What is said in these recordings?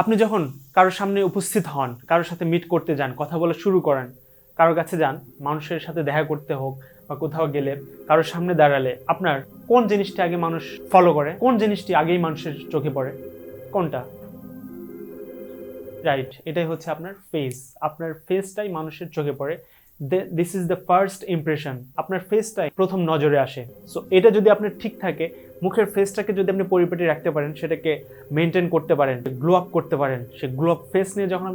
আপনি যখন কারোর সামনে উপস্থিত হন, কারোর সাথে মিট করতে যান, কথা বলা শুরু করেন, কারোর কাছে যান, মানুষের সাথে দেখা করতে হোক বা কোথাও গেলে কারোর সামনে দাঁড়ালে আপনার কোন জিনিসটি আগে মানুষ ফলো করে, কোন জিনিসটি আগেই মানুষের চোখে পড়ে, কোনটা? রাইট, এটাই হচ্ছে আপনার ফেস। আপনার ফেসটাই মানুষের চোখে পড়ে। This is the first impression. আপনার ফেসটাই প্রথম নজরে আসে। সো এটা যদি আপনার ঠিক থাকে, মুখের ফেসটাকে যদি আপনি পরিপাটি রাখতে পারেন, সেটাকে মেনটেন করতে পারেন, গ্লো আপ করতে পারেন, সে গ্লো আপ ফেস নিয়ে যখন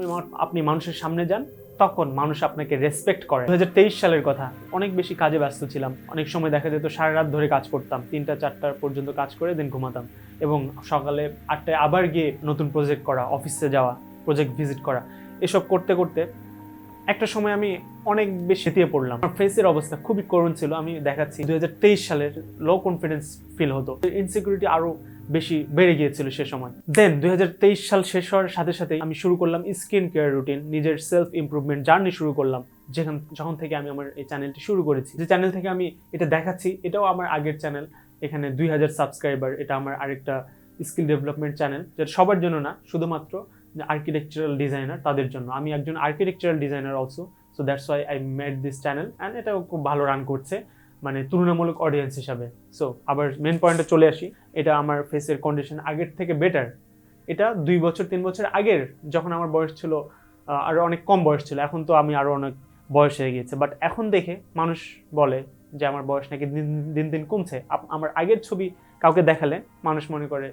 আপনি মানুষের সামনে যান, তখন মানুষ আপনাকে রেসপেক্ট করে। 2023 সালের কথা, অনেক বেশি কাজে ব্যস্ত ছিলাম। অনেক সময় দেখা যেত সারা রাত ধরে কাজ করতাম, 3টা-4টা পর্যন্ত কাজ করে দেন ঘুমাতাম, এবং সকালে 8টায় আবার গিয়ে নতুন প্রজেক্ট করা, অফিসে যাওয়া, প্রজেক্ট ভিজিট করা, এসব করতে করতে একটা সময় আমি অনেক বেশি দিয়ে পড়লাম। আমার ফেসের অবস্থা খুবই করুণ ছিল। আমি দেখাচ্ছি 2023 সালের লো কনফিডেন্স ফিল হতো, ইনসিকিউরিটি আরো বেশি বেড়ে গিয়েছিল সে সময়। দেন 2023 সাল শেষ হওয়ার সাথে সাথে আমি শুরু করলাম স্কিন কেয়ার রুটিন, নিজের সেলফ ইমপ্রুভমেন্ট জার্নি শুরু করলাম। যখন থেকে আমি আমার এই চ্যানেলটি শুরু করেছি, যে চ্যানেল থেকে আমি এটা দেখাচ্ছি, এটাও আমার আগের চ্যানেল, এখানে 2000 সাবস্ক্রাইবার। এটা আমার আরেকটা স্কিল ডেভেলপমেন্ট চ্যানেল, যেটা সবার জন্য না, শুধুমাত্র আর্কিটেকচারাল ডিজাইনার তাদের জন্য। আমি একজন architectural designer also, so that's why I made this channel, and এটাও খুব ভালো রান করছে, মানে তুলনামূলক অডিয়েন্স হিসাবে। সো আবার মেন পয়েন্টে চলে আসি, এটা আমার ফেসের কন্ডিশন আগের থেকে বেটার। এটা 2-3 বছর আগের, যখন আমার বয়স ছিল আরও অনেক কম বয়স ছিল। এখন তো আমি আরও অনেক বয়স হয়ে গিয়েছে, বাট এখন দেখে মানুষ বলে যে আমার বয়স নাকি দিন দিন কমছে। আমার আগের ছবি কাউকে দেখালে মানুষ মনে করে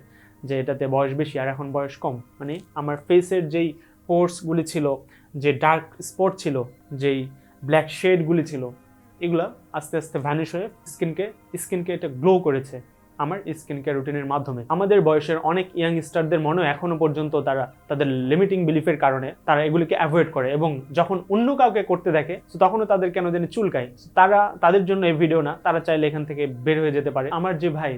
যে এটাতে বয়স বেশি আর এখন বয়স কম। মানে আমার ফেসের যেই পোর্সগুলি ছিল, যে ডার্ক স্পট ছিল, যেই ব্ল্যাক শেডগুলি ছিল, এগুলা আস্তে আস্তে ভ্যানিশ হয়ে স্কিনকে এটা গ্লো করেছে আমার স্কিন কেয়ার রুটিনের মাধ্যমে। আমাদের বয়সের অনেক ইয়াংস্টারদের মনেও এখনো পর্যন্ত তারা তাদের লিমিটিং বিলিফের কারণে তারা এগুলিকে অ্যাভয়েড করে, এবং যখন অন্য কাউকে করতে দেখে তখনও তাদের কেন জানি চুলকায়। তাদের জন্য এই ভিডিও না, তারা চাইলে এখান থেকে বের হয়ে যেতে পারে। আমার যে ভাই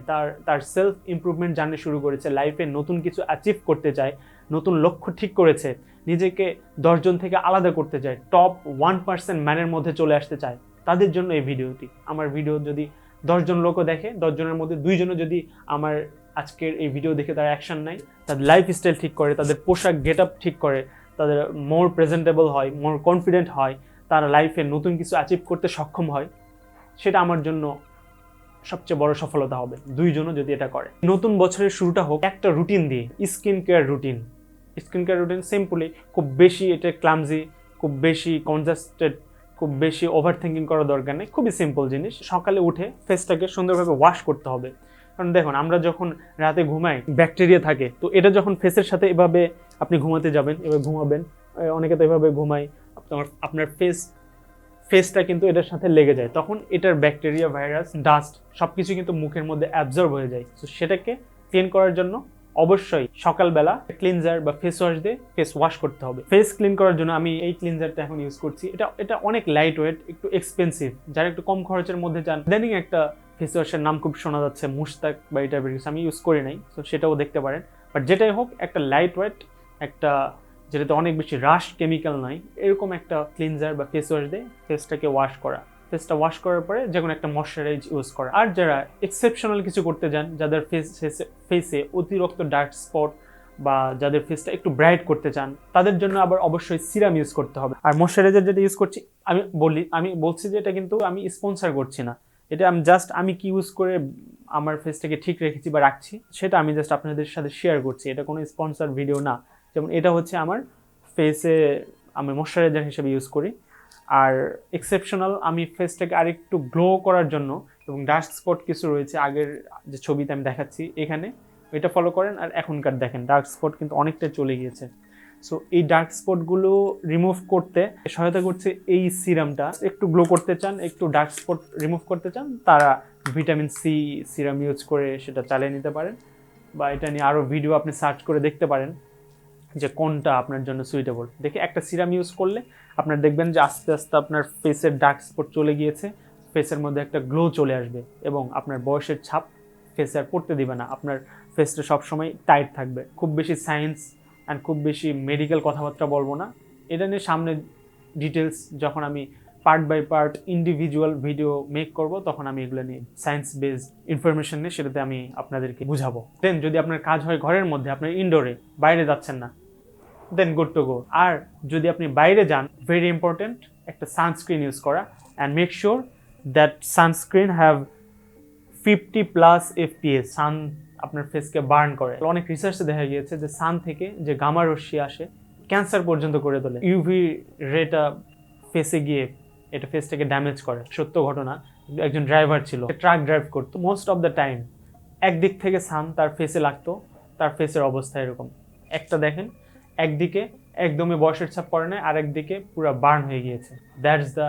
তার সেলফ ইমপ্রুভমেন্ট জার্নি শুরু করেছে, লাইফে নতুন কিছু অ্যাচিভ করতে চায়, নতুন লক্ষ্য ঠিক করেছে, নিজেকে 10 জন থেকে আলাদা করতে চায়, টপ 1% ম্যানের মধ্যে চলে আসতে চায়, তাদের জন্য এই ভিডিওটি। আমার ভিডিও যদি 10 জন লোকও দেখে, 10 জনের মধ্যে 2 জনও যদি আমার আজকের এই ভিডিও দেখে তারা অ্যাকশন নেয়, তাদের লাইফস্টাইল ঠিক করে, তাদের পোশাক গেট আপ ঠিক করে, তাদের মোর প্রেজেন্টেবল হয়, মোর কনফিডেন্ট হয়, তারা লাইফে নতুন কিছু অ্যাচিভ করতে সক্ষম হয়, সেটা আমার জন্য সবচেয়ে বড় সফলতা হবে। 2 জনও যদি এটা করে। নতুন বছরের শুরুটা হোক একটা রুটিন দিয়ে, skin care routine. Skin care routine simply, খুব বেশি এটা ক্লামজি, খুব বেশি কনজাস্টেড, খুব বেশি ওভার থিঙ্কিং করার দরকার নেই। খুবই সিম্পল জিনিস। সকালে উঠে ফেসটাকে সুন্দরভাবে ওয়াশ করতে হবে। কারণ দেখুন, আমরা যখন রাতে ঘুমাই, ব্যাকটেরিয়া থাকে, তো এটা যখন ফেসের সাথে এভাবে আপনি ঘুমাতে যাবেন, এভাবে ঘুমাবেন, অনেকে তো এভাবে ঘুমায়, আপনার ফেসটা কিন্তু এটার সাথে লেগে যায়, তখন এটার ব্যাকটেরিয়া, ভাইরাস, ডাস্ট সবকিছু কিন্তু মুখের মধ্যে অ্যাবজর্ব হয়ে যায়। তো সেটাকে ক্লিন করার জন্য অবশ্যই সকালবেলা ক্লিনজার বা ফেস ওয়াশ দিয়ে ফেস ওয়াশ করতে হবে। ফেস ক্লিন করার জন্য আমি এই ক্লিনজারটা এখন ইউজ করছি। এটা অনেক লাইট ওয়েট, একটু এক্সপেন্সিভ। যারা একটু কম খরচের মধ্যে চান, ইদানিং একটা ফেস ওয়াশের নাম খুব শোনা যাচ্ছে, মুস্তাক বা এই টাইপের কিছু, আমি ইউজ করি নাই, তো সেটাও দেখতে পারেন। বাট যেটাই হোক, একটা লাইট ওয়েট, একটা যেটাতে অনেক বেশি রাশ কেমিক্যাল নাই, এরকম একটা ক্লিনজার বা ফেস ওয়াশ দিয়ে ফেসটাকে ওয়াশ করা। ফেসটা ওয়াশ করার পরে যে কোনো একটা ময়শ্চারাইজ ইউজ করা। আর যারা এক্সেপশনাল কিছু করতে যান, যাদের ফেসে অতিরিক্ত ডার্ক স্পট বা যাদের ফেসটা একটু ব্রাইট করতে চান, তাদের জন্য আবার অবশ্যই সিরাম ইউজ করতে হবে। আর ময়শ্চারাইজার যেটা ইউজ করছি, আমি বলছি যে এটা কিন্তু আমি স্পন্সর করছি না, এটা আমি কি ইউজ করে আমার ফেসটাকে ঠিক রেখেছি বা রাখছি, সেটা আমি জাস্ট আপনাদের সাথে শেয়ার করছি। এটা কোনো স্পন্সর ভিডিও না। যেমন এটা হচ্ছে আমার ফেসে আমি ময়শ্চারাইজার হিসেবে ইউজ করি। আর এক্সেপশনাল, আমি ফেসটাকে আরেকটু গ্লো করার জন্য, এবং ডার্ক স্পট কিছু রয়েছে আগের যে ছবিতে আমি দেখাচ্ছি এখানে, এটা ফলো করেন। আর এখনকার দেখেন ডার্ক স্পট কিন্তু অনেকটা চলে গিয়েছে। সো এই ডার্ক স্পটগুলো রিমুভ করতে সহায়তা করছে এই সিরামটা। একটু গ্লো করতে চান, একটু ডার্ক স্পট রিমুভ করতে চান, তারা ভিটামিন সি সিরাম ইউজ করে সেটা চালিয়ে নিতে পারেন, বা এটা নিয়ে আরও ভিডিও আপনি সার্চ করে দেখতে পারেন যে কোনটা আপনার জন্য সুইটেবল। দেখে একটা সিরাম ইউজ করলে আপনার দেখবেন যে আস্তে আস্তে আপনার ফেসের ডার্ক স্পট চলে গিয়েছে, ফেসের মধ্যে একটা গ্লো চলে আসবে, এবং আপনার বয়সের ছাপ ফেসে আর পড়তে দিবে না। আপনার ফেসটা সবসময় টাইট থাকবে। খুব বেশি সায়েন্স অ্যান্ড খুব বেশি মেডিকেল কথাবার্তা বলবো না, এটা নিয়ে সামনে ডিটেলস যখন আমি part by part individual video make করব, তখন আমি এগুলো নিয়ে সায়েন্স বেসড ইনফরমেশন নিয়ে সেটাতে আমি আপনাদেরকে বুঝাবো। দেন যদি আপনার কাজ হয় ঘরের মধ্যে, আপনার ইনডোরে, বাইরে যাচ্ছেন না, দেন গুড টু গো। আর যদি আপনি বাইরে যান, ভেরি ইম্পর্টেন্ট একটা সানস্ক্রিন ইউজ করা, and make sure that sunscreen have 50+ FPS। সান আপনার ফেসকে বার্ন করে। অনেক রিসার্চে দেখা গিয়েছে যে সান থেকে যে গামা রশ্মি আসে ক্যান্সার পর্যন্ত করে তোলে। ইউভি রেটা ফেসে গিয়ে এটা ফেসটাকে ড্যামেজ করে। সত্য ঘটনা, একজন ড্রাইভার ছিল, ট্রাক ড্রাইভ করতো, মোস্ট অফ দ্য টাইম একদিক থেকে সান তার ফেসে লাগতো, তার ফেসের অবস্থা এরকম। একটা দেখেন, একদিকে একদমই বয়সের ছাপ পড়ে নাই, আর একদিকে পুরো বার্ন হয়ে গিয়েছে। That's the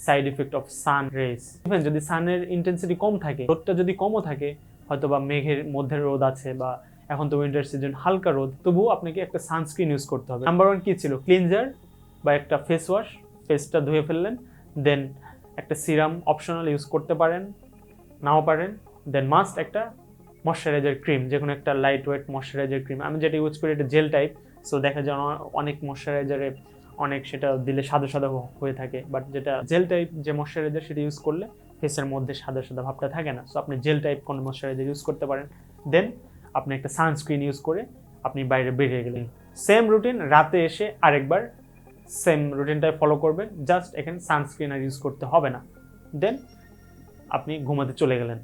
side effect of sun rays. Even যদি সানের ইন্টেন্সিটি কম থাকে, রোদটা যদি কমও থাকে, হয়তো বা মেঘের মধ্যে রোদ আছে, বা এখন তো উইন্টার সিজন হালকা রোদ, তবুও আপনাকে একটা সানস্ক্রিন ইউজ করতে হবে। নাম্বার 1 কি ছিল? ক্লিনজার বা একটা ফেস ওয়াশ, ফেসটা ধুয়ে ফেললেন, দেন একটা সিরাম অপশনাল ইউজ করতে পারেন, নাও পারেন, দেন মাস্ট একটা ময়শ্চারাইজার ক্রিম, যে কোনো একটা লাইট ওয়েট ময়শ্চারাইজার ক্রিম। আমি যেটা ইউজ করি এটা জেল টাইপ, সো দেখা যায় অনেক ময়শ্চারাইজারে অনেক সেটা দিলে সাদা সাদা হয়ে থাকে, বাট যেটা জেল টাইপ যে ময়শ্চারাইজার সেটা ইউজ করলে ফেসের মধ্যে সাদা সাদা ভাবটা থাকে না। সো আপনি জেল টাইপ কোনো ময়শ্চারাইজার ইউজ করতে পারেন, দেন আপনি একটা সানস্ক্রিন ইউজ করে আপনি বাইরে বেরিয়ে গেলেন। সেম রুটিন রাতে এসে আরেকবার সেম রুটিনটাই ফলো করবেন, জাস্ট এখানে সানস্ক্রিন আর ইউজ করতে হবে না। দেন আপনি ঘুমাতে চলে গেলেন।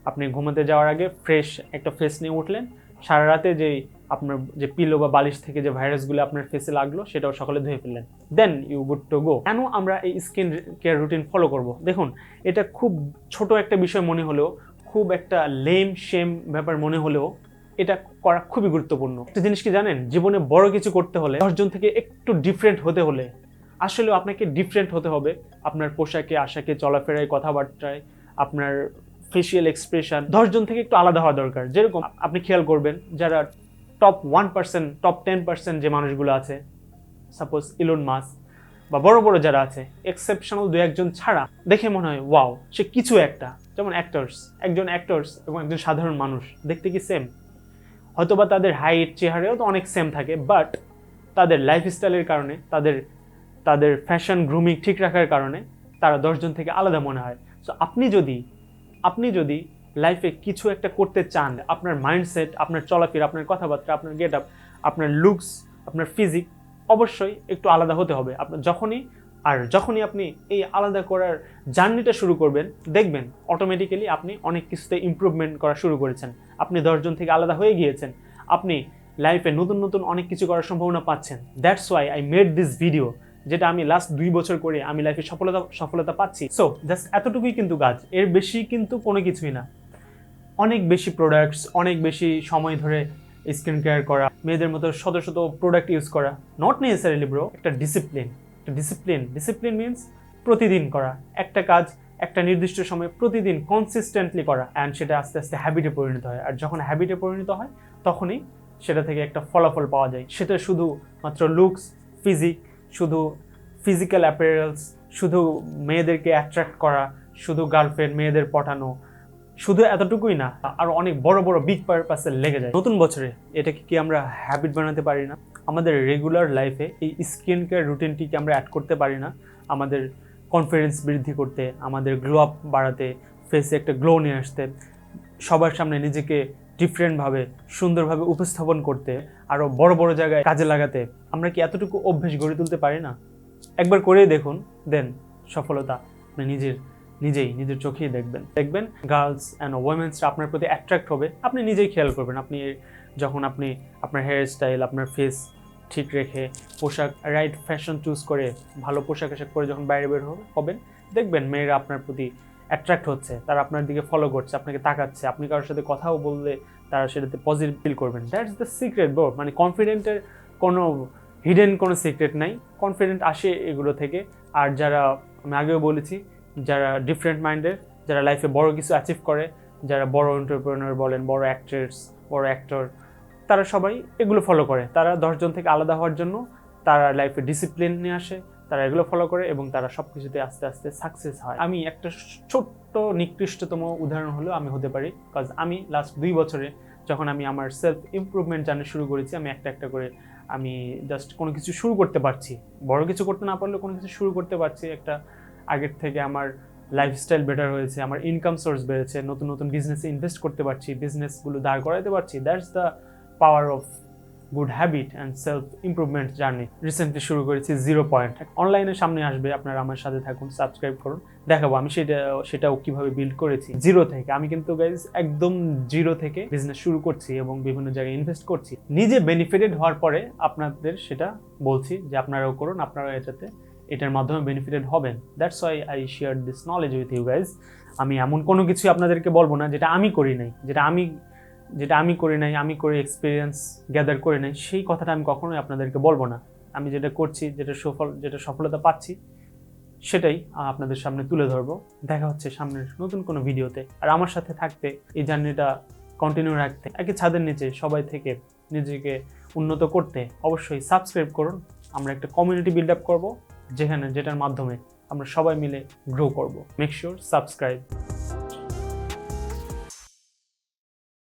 আপনি ঘুমাতে যাওয়ার আগে ফ্রেশ একটা ফেস নিয়ে উঠলেন, সারা রাতে যেই আপনার যে পিলো বা বালিশ থেকে যে ভাইরাসগুলো আপনার ফেসে লাগলো সেটাও সকালে ধুয়ে ফেললেন, then you good to go. কেন আমরা এই স্কিন কেয়ার রুটিন ফলো করব? দেখুন, এটা খুব ছোট একটা বিষয় মনে হলেও, খুব একটা শেম ব্যাপার মনে হলেও, এটা করা খুবই গুরুত্বপূর্ণ। একটা জিনিস কি জানেন, জীবনে বড় কিছু করতে হলে, 10 জন থেকে একটু ডিফারেন্ট হতে হলে আসলে আপনাকে ডিফারেন্ট হতে হবে। আপনার পোশাকে, আশাকে, চলাফেরায়, কথাবার্তায়, আপনার ফেসিয়াল এক্সপ্রেশন 10 জন থেকে একটু আলাদা হওয়া দরকার। যেরকম আপনি খেয়াল করবেন, যারা টপ 1%, টপ 10% যে মানুষগুলো আছে, সাপোজ ইলন মাস্ক বা বড় বড় যারা আছে, এক্সেপশনাল 2-1 জন ছাড়া দেখে মনে হয় ওয়াও, সে কিছু একটা। যেমন একজন অ্যাক্টরস এবং একজন সাধারণ মানুষ দেখতে কি সেম? হয়তোবা তাদের হাইট, চেহারাও তো অনেক সেম থাকে, বাট তাদের লাইফস্টাইলের কারণে, তাদের ফ্যাশন গ্রুমিং ঠিক রাখার কারণে তারা 10 জন থেকে আলাদা মনে হয়। সো আপনি যদি লাইফে কিছু একটা করতে চান, আপনার মাইন্ডসেট, আপনার চলাফেরা, আপনার কথাবার্তা, আপনার গেট আপ, আপনার লুকস, আপনার ফিজিক অবশ্যই একটু আলাদা হতে হবে। আপনার যখনই আপনি এই আলাদা করার জার্নিটা শুরু করবেন, দেখবেন অটোমেটিক্যালি আপনি অনেক কিছুতে ইমপ্রুভমেন্ট করা শুরু করেছেন। আপনি 10 জন থেকে আলাদা হয়ে গিয়েছেন। আপনি লাইফে নতুন নতুন অনেক কিছু করার সম্ভাবনা পাচ্ছেন। That's why I made this video, যেটা আমি লাস্ট 2 বছর করে আমি লাইফে সফলতা পাচ্ছি। সো জাস্ট এতটুকুই কিন্তু কাজ, এর বেশি কিন্তু কোনো কিছুই না। অনেক বেশি প্রোডাক্টস, অনেক বেশি সময় ধরে স্কিন কেয়ার করা, মেয়েদের মতো শত শত প্রোডাক্ট ইউজ করা, নট নেসেসারিলি ব্রো। একটা ডিসিপ্লিন মিনস প্রতিদিন করা একটা কাজ, একটা নির্দিষ্ট সময় প্রতিদিন কনসিস্টেন্টলি করা, অ্যান্ড সেটা আস্তে আস্তে হ্যাবিটে পরিণত হয়। আর যখন হ্যাবিটে পরিণত হয়, তখনই সেটা থেকে একটা ফলাফল পাওয়া যায়। সেটা শুধু মাত্র লুকস, শুধু ফিজিক্যাল অ্যাপিয়ারেন্স, শুধু মেয়েদেরকে অ্যাট্রাক্ট করা, শুধু গার্লফ্রেন্ড, মেয়েদের পটানো, শুধু এতটুকুই না, আর অনেক বড় বড় বিগ পারপাসে লেগে যায়। নতুন বছরে এটাকে কি আমরা হ্যাবিট বানাতে পারি না? আমাদের রেগুলার লাইফে এই স্কিন কেয়ার রুটিনটিকে আমরা অ্যাড করতে পারি না? আমাদের কনফিডেন্স বৃদ্ধি করতে, আমাদের গ্লো আপ বাড়াতে, ফেসে একটা গ্লো নিয়ে আসতে, সবার সামনে নিজেকে ডিফারেন্টভাবে, সুন্দরভাবে উপস্থাপন করতে, আরও বড় বড় জায়গায় কাজে লাগাতে আমরা কি এতটুকু অভ্যেস গড়ে তুলতে পারি না? একবার করেই দেখুন, দেন সফলতা আপনি নিজের চোখেই দেখবেন গার্লস অ্যান্ড ওমেন্সরা আপনার প্রতি অ্যাট্রাক্ট হবে। আপনি নিজেই খেয়াল করবেন, যখন আপনি আপনার হেয়ার স্টাইল, আপনার ফেস ঠিক রেখে, পোশাক, রাইট ফ্যাশন চুজ করে, ভালো পোশাক আশাক পরে যখন বাইরে বের হবেন, দেখবেন মেয়েরা আপনার প্রতি অ্যাট্রাক্ট হচ্ছে, তারা আপনার দিকে ফলো করছে, আপনাকে তাকাচ্ছে। আপনি কারোর সাথে কথাও বললে তারা সেটাতে পজিটিভ ফিল করবেন। That's the secret bro. মানে কনফিডেন্টের কোনো হিডেন কোনো সিক্রেট নাই, কনফিডেন্ট আসে এগুলো থেকে। আর যারা, আমি আগেও বলেছি, যারা ডিফারেন্ট মাইন্ডের, যারা লাইফে বড় কিছু অ্যাচিভ করে, যারা বড় এন্টারপ্রেনার বলেন, বড় অ্যাক্ট্রেস, বড় অ্যাক্টর, তারা সবাই এগুলো ফলো করে। তারা 10 জন থেকে আলাদা হওয়ার জন্য তারা লাইফে ডিসিপ্লিন নিয়ে আসে, তারা এগুলো ফলো করে এবং তারা সব কিছুতে আস্তে আস্তে সাকসেস হয়। আমি একটা ছোট্ট নিকৃষ্টতম উদাহরণ হলেও আমি হতে পারি, বিকজ আমি লাস্ট 2 বছরে যখন আমি আমার সেলফ ইমপ্রুভমেন্ট জার্নি শুরু করেছি, আমি একটা করে আমি জাস্ট কোনো কিছু শুরু করতে পারছি। বড় কিছু করতে না পারলেও কোনো কিছু শুরু করতে পারছি। একটা আগের থেকে আমার লাইফস্টাইল বেটার হয়েছে, আমার ইনকাম সোর্স বেড়েছে, নতুন বিজনেসে ইনভেস্ট করতে পারছি, বিজনেসগুলো দাঁড় করাতে পারছি। That's the power of good habit and self improvement journey recently শুরু করেছি 0 পয়েন্ট। অনলাইনের সামনে আসবে, আপনারা আমার সাথে থাকুন, সাবস্ক্রাইব করুন, দেখাবো আমি সেটাও কিভাবে বিল্ড করেছি জিরো থেকে। আমি কিন্তু গাইজ একদম জিরো থেকে বিজনেস শুরু করছি এবং বিভিন্ন জায়গায় ইনভেস্ট করছি। নিজে বেনিফিটেড হওয়ার পরে আপনাদের সেটা বলছি যে আপনারাও করুন, আপনারা এটার মাধ্যমে বেনিফিটেড হবেন। That's why I share this knowledge with you guys. আমি এমন কোনো কিছু আপনাদেরকে বলবো না যেটা আমি করি নাই, আমি করে এক্সপিরিয়েন্স গ্যাদার করে নাই, সেই কথাটা আমি কখনোই আপনাদেরকে বলবো না। আমি যেটা করছি, যেটা সফলতা পাচ্ছি, সেটাই আপনাদের সামনে তুলে ধরবো। দেখা হচ্ছে সামনের নতুন কোনো ভিডিওতে। আর আমার সাথে থাকতে, এই জার্নিটা কন্টিনিউ রাখতে, একই ছাদের নিচে সবাই থেকে নিজেকে উন্নত করতে অবশ্যই সাবস্ক্রাইব করুন। আমরা একটা কমিউনিটি বিল্ড আপ করবো, যেটার মাধ্যমে আমরা সবাই মিলে গ্রো করব। Make sure subscribe.